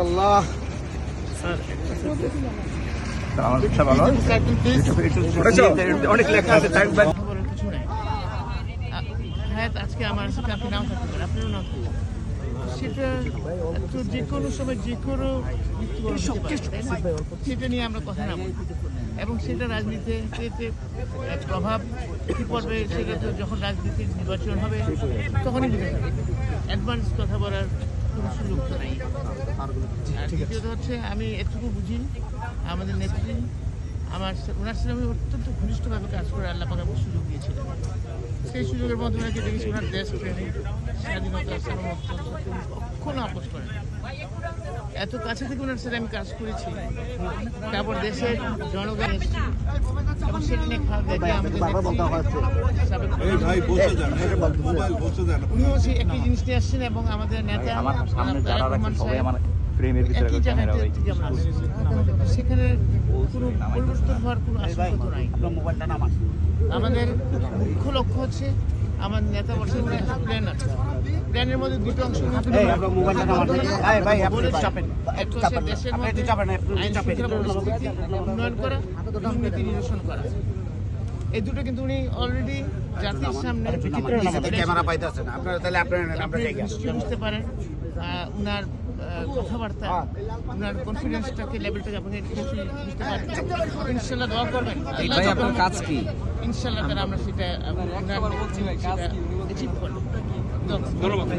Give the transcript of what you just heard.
আল্লাহ অনেক লেখা আছে। হ্যাঁ, আজকে আমার সাথে আপনি নাও থাকতে পারেন, আপনিও নাও থাকতে পারেন। সেটা তো যে কোনো সময় যে কোনো মৃত্যুবরণ হতে পারে, তাই না? সেটা নিয়ে আমরা কথা না বলি, এবং সেটা রাজনীতিতে প্রভাব কী পড়বে সেটা তো যখন রাজনীতির নির্বাচন হবে তখনই বুঝে যাবে। অ্যাডভান্স কথা বলার কোনো সুযোগ তো নেই। আর দ্বিতীয়ত হচ্ছে, আমি এটুকু বুঝি, আমাদের নেত্রী ওনার সাথে আমি অত্যন্ত ঘনিষ্ঠভাবে কাজ করে আল্লাহ পাক আমাকে সুযোগ দিয়েছিলেন। সেই সুযোগের মধ্যে ওনাকে দেখেছি ওনার দেশ প্রেমী, স্বাধীনতা, সার্বভৌমত্ব কখনো আপোষ করেন। এত কাছে থেকে ওনার সাথে আমি কাজ করেছি, তারপর দেশের জনগণ এসেছে এবং সেটা নিয়ে খাওয়া দেখে উনিও সেই একই জিনিস নিয়ে আসছেন এবং আমাদের নেতা একই জায়গায় থেকে আমরা আসছি। সেখানে কোনো পরিবর্তন হওয়ার কোনো আশঙ্কা তো নাই। আমাদের মুখ্য লক্ষ্য হচ্ছে, আমার নেতা বর্ষের প্ল্যান আছে, প্ল্যানের মধ্যে দুটো অংশ দেশের মধ্যে উন্নয়ন করা, দুর্নীতি নিরসন করা। এই দুটো কিন্তু উনি অলরেডি জাতির সামনে বুঝতে পারেন। উনার কথাবার্তা, উনার কনফিডেন্সটাকে, লেভেলটাকে আপনি বুঝতে পারেন। ইনশাল্লাহ দোয়া করবেন, আপনার কাজ কি? ইনশাল্লাহ তারা আমরা সেটা অ্যাচিভ করবো। ধন্যবাদ।